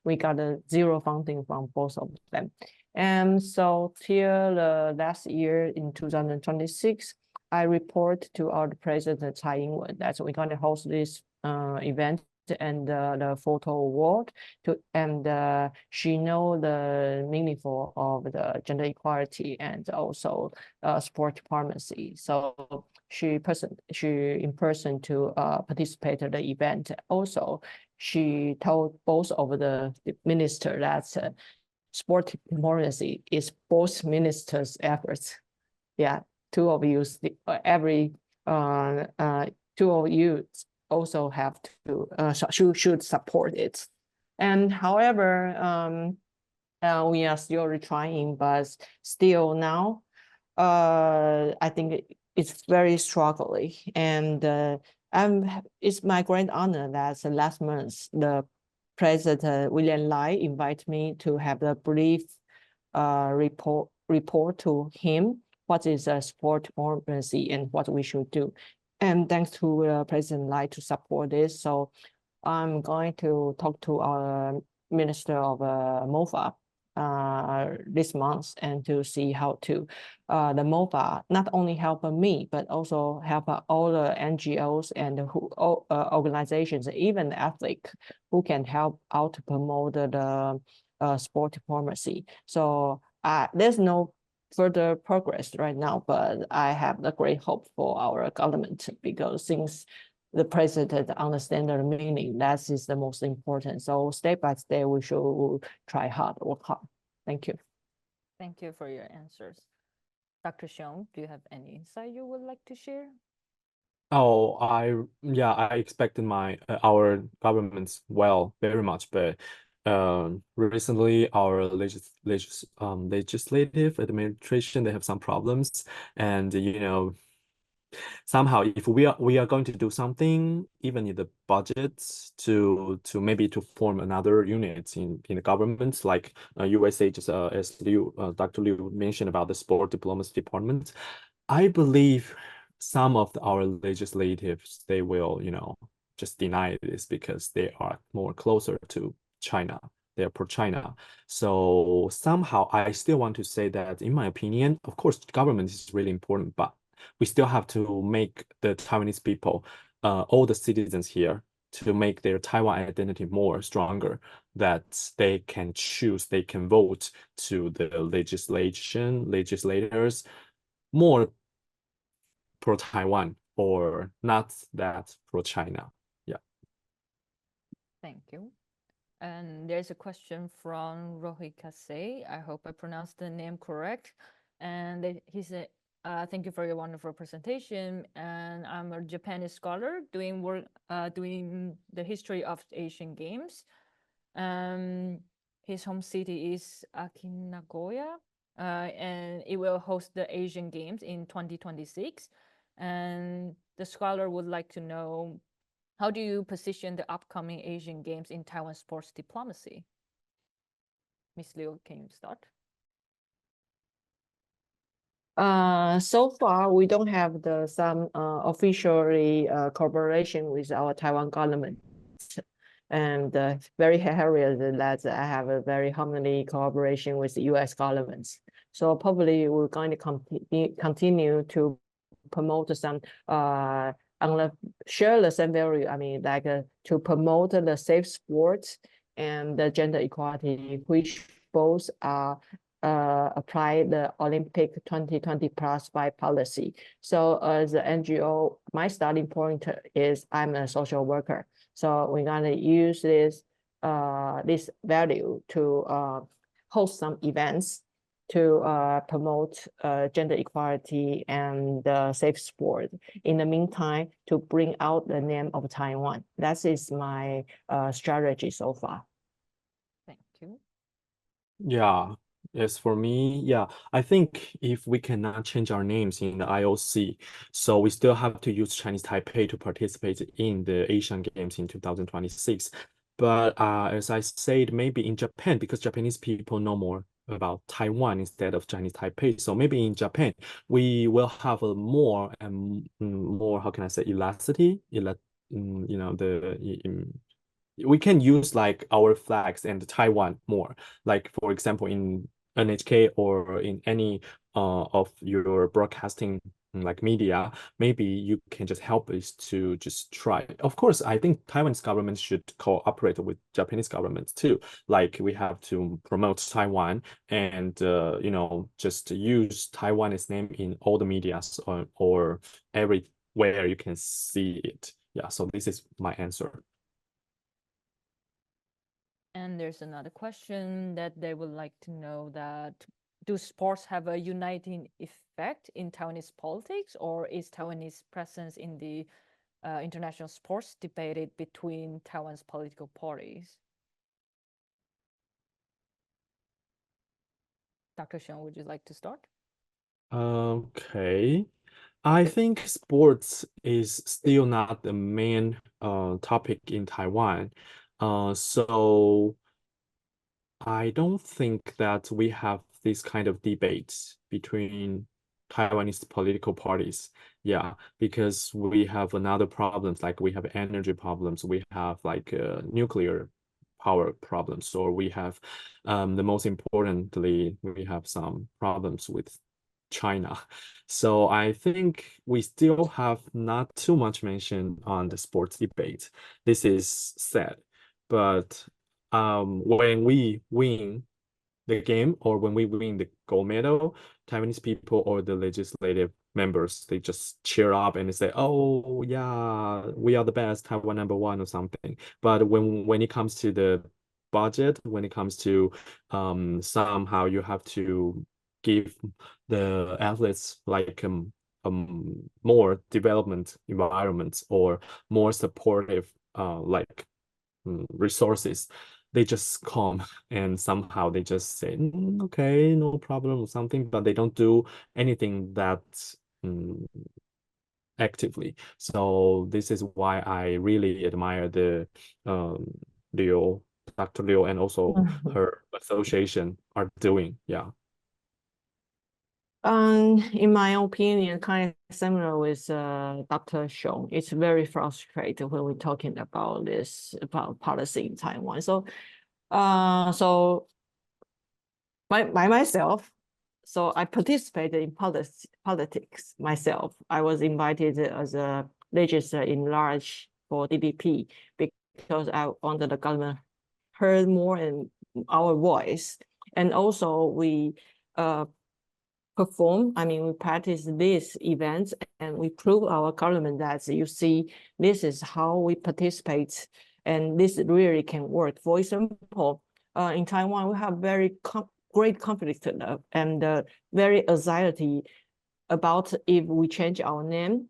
we got a zero funding from both of them. And so till last year in 2026, I report to our president Tsai Ing-wen that we're going to host this event and the photo award and she know the meaningful of the gender equality and also sport diplomacy. So she in person to participate in the event. Also, she told both of the minister that sport diplomacy is both ministers' efforts. Yeah, two of you, two of you also have to should support it. And however, we are still trying, but still now, I think it's very struggling. And it's my great honor that last month the President William Lai invited me to have a brief report to him what is a sport diplomacy and what we should do. And thanks to President Lai to support this, so I'm going to talk to our Minister of MOFA this month and to see how to the MOFA not only help me but also help all the NGOs and organizations, even the athletes who can help out to promote the sport diplomacy. So there's no further progress right now, but I have the great hope for our government, because since the president understands the meaning, that is the most important. So step by step, we should try hard, work hard. Thank you. Thank you for your answers. Dr. Xiong, do you have any insight you would like to share? Oh, I expected our governments well very much, but recently our legislative administration, they have some problems, and somehow if we are going to do something, even in the budgets to maybe to form another unit in the government, like USA, just as Dr. Liu mentioned about the sport diplomacy department, I believe some of our legislatives, they will just deny this because they are more closer to China. They are pro-China. So somehow I still want to say that, in my opinion, of course, government is really important, but we still have to make the Taiwanese people, all the citizens here, to make their Taiwan identity more stronger, that they can choose, they can vote to the legislators more pro-Taiwan or not that pro-China. Yeah. Thank you. And there's a question from Rohi Kase. I hope I pronounced the name correct. And he said, thank you for your wonderful presentation. And I'm a Japanese scholar doing work, doing the history of Asian Games. His home city is Akinagoya, and it will host the Asian Games in 2026. And the scholar would like to know, how do you position the upcoming Asian Games in Taiwan sports diplomacy? Miss Liu, can you start? So far, we don't have some officially cooperation with our Taiwan government. And very happy that I have a very harmony cooperation with the U.S. governments. So probably we're going to continue to promote some share the same value. I mean, like to promote the safe sports and the gender equality, which both are apply the Olympic 2020 plus by policy. So as an NGO, my starting point is I'm a social worker. So we're gonna use this value to host some events to promote gender equality and safe sport. In the meantime, to bring out the name of Taiwan. That is my strategy so far. Thank you. Yeah. As for me, yeah, I think if we cannot change our names in the IOC, so we still have to use Chinese Taipei to participate in the Asian Games in 2026. But as I said, maybe in Japan, because Japanese people know more about Taiwan instead of Chinese Taipei. So maybe in Japan, we will have a more and more, how can I say, elasticity, we can use like our flags and Taiwan more. Like for example, in NHK or in any of your broadcasting like media, maybe you can just help us to just try. Of course, I think Taiwan's government should cooperate with Japanese governments too. Like we have to promote Taiwan and just use Taiwanese name in all the medias or everywhere you can see it. Yeah, so this is my answer. And there's another question that they would like to know that, do sports have a uniting effect in Taiwanese politics, or is Taiwanese presence in the international sports debated between Taiwan's political parties? Dr. Xiong, would you like to start? Okay. I think sports is still not the main topic in Taiwan. So I don't think that we have this kind of debates between Taiwanese political parties. Yeah, because we have another problems, like we have energy problems, we have like nuclear power problems, or we have the most importantly, we have some problems with China. So I think we still have not too much mention on the sports debate. This is sad, but when we win the game or when we win the gold medal, Taiwanese people or the legislative members, they just cheer up and they say, "Oh yeah, we are the best, Taiwan #1" or something. But when it comes to the budget, when it comes to somehow you have to give the athletes like more development environments or more supportive like resources, they just come and somehow they just say, okay, no problem or something, but they don't do anything that actively. So this is why I really admire the Liu, Dr. Liu, and also her association are doing. Yeah. In my opinion, kind of similar with Dr. Xiong. It's very frustrating when we're talking about this, about policy in Taiwan. So, by myself, so I participated in politics myself. I was invited as a legislator in large for DDP because I wanted the government heard more in our voice. And also we we practice these events and we prove our government that you see, this is how we participate and this really can work. For example, in Taiwan, we have very great conflict and very anxiety about if we change our name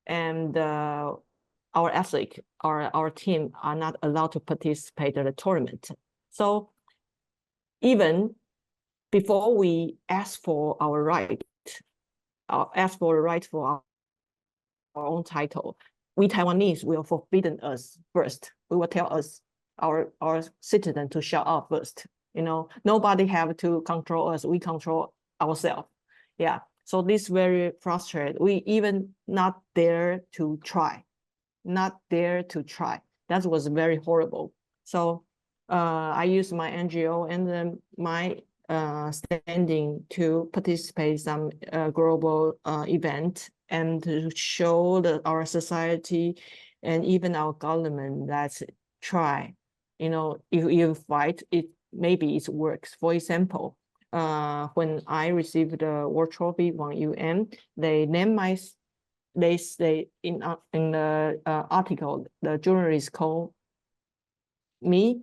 and our athlete or our team are not allowed to participate in the tournament. So even before we ask for our right, ask for the right for our own title, we Taiwanese will forbidden us first. We will tell us our citizen to shut up first. You know, nobody have to control us. We control ourselves. Yeah. So this very frustrated. We even not dare to try, not dare to try. That was very horrible. So I used my NGO and then my standing to participate some global event and to show that our society and even our government that's try, you know, if you fight it, maybe it works. For example, when I received the World Trophy from UN, they named my, they say in the article, the journalist called me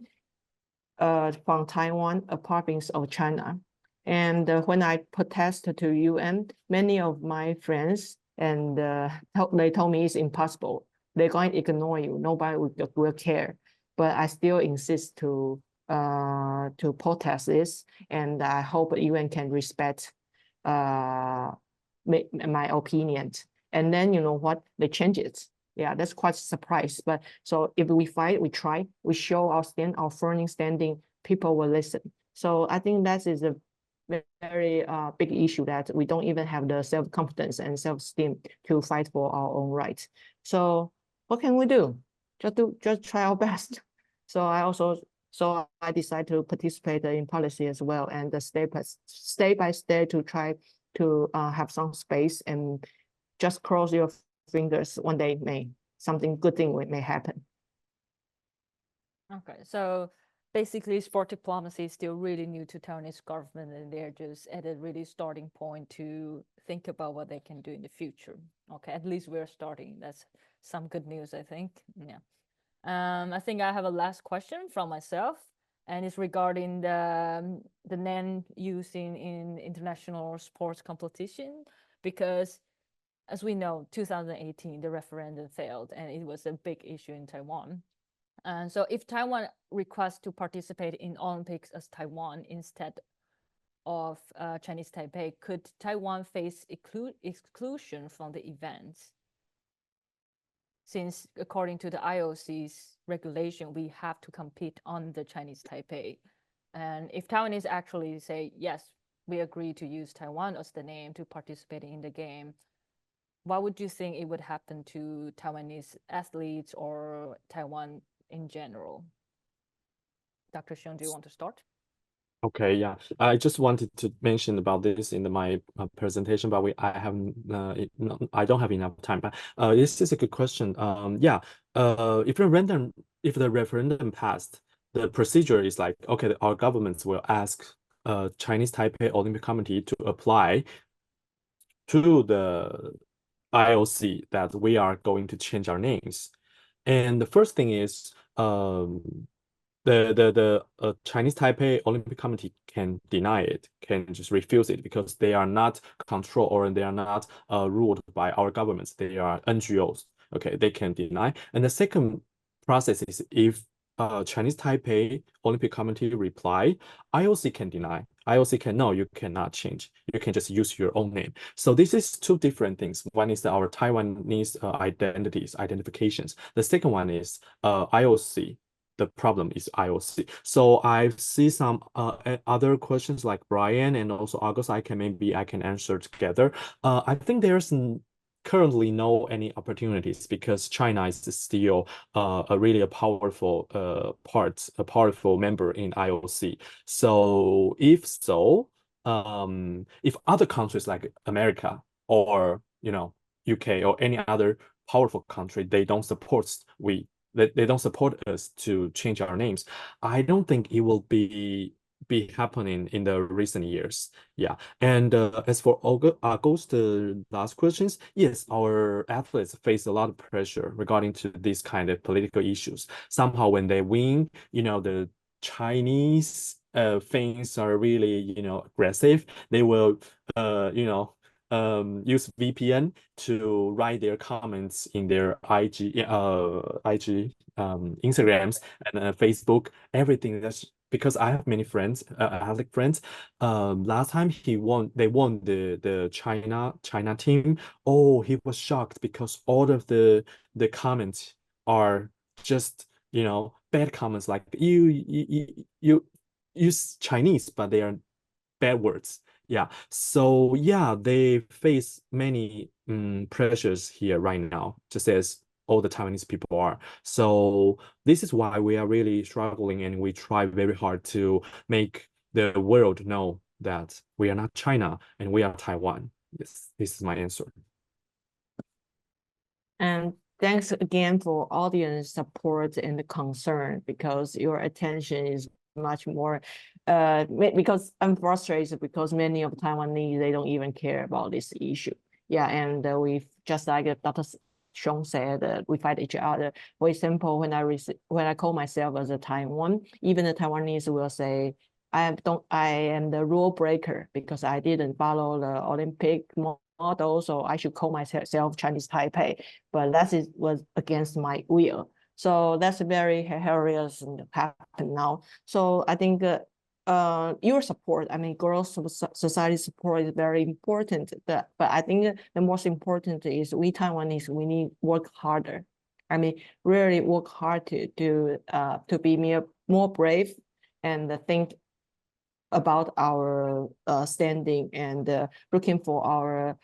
from Taiwan, a province of China. And when I protested to UN, many of my friends and they told me it's impossible. They're going to ignore you. Nobody will care. But I still insist to protest this, and I hope UN can respect my opinion. And then you know what? They change it. Yeah, that's quite a surprise. But so if we fight, we try, we show our firm standing, people will listen. So I think that is a very big issue that we don't even have the self-confidence and self-esteem to fight for our own rights. So what can we do? Just try our best. So I decided to participate in policy as well, and step by step to try to have some space, and just cross your fingers, one day something good thing may happen. Okay, so basically sport diplomacy is still really new to Taiwanese government, and they're just at a really starting point to think about what they can do in the future. Okay, at least we're starting. That's some good news, I think. Yeah. I think I have a last question from myself, and it's regarding the name used in international sports competition, because as we know, 2018, the referendum failed, and it was a big issue in Taiwan. And so if Taiwan requests to participate in Olympics as Taiwan instead of Chinese Taipei, could Taiwan face exclusion from the events? Since according to the IOC's regulation, we have to compete on the Chinese Taipei. And if Taiwanese actually say, yes, we agree to use Taiwan as the name to participate in the game, what would you think it would happen to Taiwanese athletes or Taiwan in general? Dr. Xiong, do you want to start? Okay, yeah. I just wanted to mention about this in my presentation, but I don't have enough time. But this is a good question. Yeah. If the referendum passed, the procedure is like, okay, our governments will ask Chinese Taipei Olympic Committee to apply to the IOC that we are going to change our names. And the first thing is the Chinese Taipei Olympic Committee can deny it, can just refuse it, because they are not controlled or they are not ruled by our governments. They are NGOs. Okay, they can deny. And the second process is if Chinese Taipei Olympic Committee reply, IOC can deny. IOC can, no, you cannot change. You can just use your own name. So this is two different things. One is our Taiwanese identifications. The second one is IOC the problem is IOC. So I see some other questions like Brian and also August. I can answer together. I think there's currently no any opportunities because China is still a really powerful a powerful member in IOC. So if other countries like America or UK or any other powerful country, they don't support they don't support us to change our names, I don't think it will be happening in the recent years. Yeah. And as for August, the last questions, yes, our athletes face a lot of pressure regarding to these kind of political issues. Somehow when they win, the Chinese things are really, aggressive. They will, use VPN to write their comments in their Instagrams and Facebook, everything. That's because I have many friends, athletic friends. Last time they won the China team. Oh, he was shocked because all of the comments are just bad comments like you use Chinese, but they are bad words. Yeah. So yeah, they face many pressures here right now, just as all the Taiwanese people are. So this is why we are really struggling and we try very hard to make the world know that we are not China and we are Taiwan. Yes, this is my answer. And thanks again for audience support and the concern, because your attention is much more because I'm frustrated because many of Taiwanese, they don't even care about this issue. Yeah, and we just like Dr. Xiong said, we fight each other. For example, when I call myself as a Taiwan, even the Taiwanese will say, I am the rule breaker because I didn't follow the Olympic model, so I should call myself Chinese Taipei. But was against my will. So that's very hilarious and happen now. So I think your support, I mean, girls society support is very important. But I think the most important is we Taiwanese, we need work harder. I mean, really work hard to be more brave and think about our standing and looking for our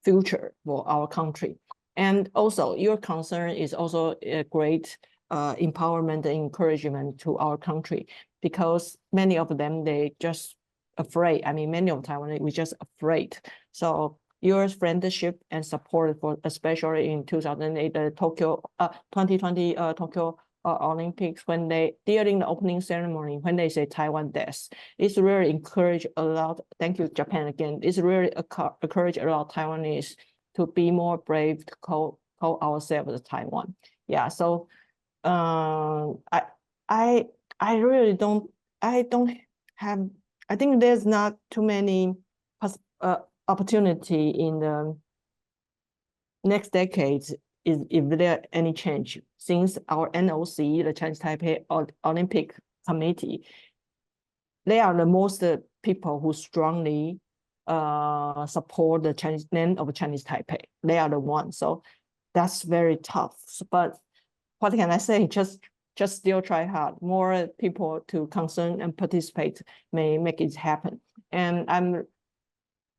future for our country. And also your concern is also a great empowerment and encouragement to our country, because many of them, they just afraid. I mean, many of Taiwan, we just afraid. So your friendship and support for, especially in 2008, the 2020 Tokyo Olympics, when during the opening ceremony, when they say Taiwan Death, it's really encourage a lot. Thank you, Japan, again. It's really encourage a lot of Taiwanese to be more brave, to call ourselves as Taiwan. Yeah. So I really don't have. I think there's not too many opportunity in the next decades if there any change, since our NOC, the Chinese Taipei Olympic Committee, they are the most people who strongly support the Chinese name of Chinese Taipei. They are the ones. So that's very tough. But what can I say? Just still try hard. More people to concern and participate may make it happen. And I'm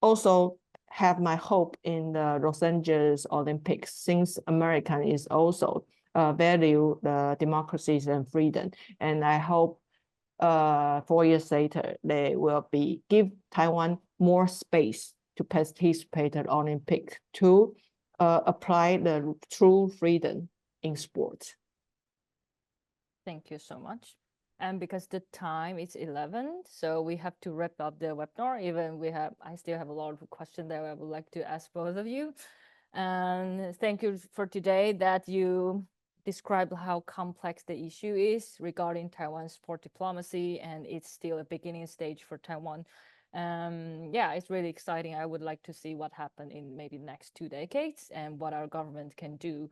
also have my hope in the Los Angeles Olympics, since American is also value the democracies and freedom. And I hope 4 years later, they will give Taiwan more space to participate in Olympic, to apply the true freedom in sports. Thank you so much. And because the time is 11, so we have to wrap up the webinar. Even I still have a lot of questions that I would like to ask both of you. And thank you for today that you described how complex the issue is regarding Taiwan's sport diplomacy, and it's still a beginning stage for Taiwan. Yeah, it's really exciting. I would like to see what happened in maybe the next 2 decades and what our government can do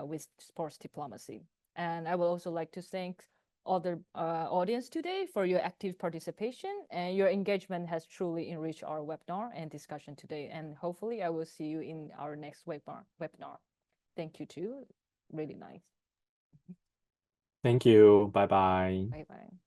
with sports diplomacy. And I would also like to thank other audience today for your active participation, and your engagement has truly enriched our webinar and discussion today. And hopefully I will see you in our next webinar. Thank you too. Really nice. Thank you. Bye bye. Bye bye.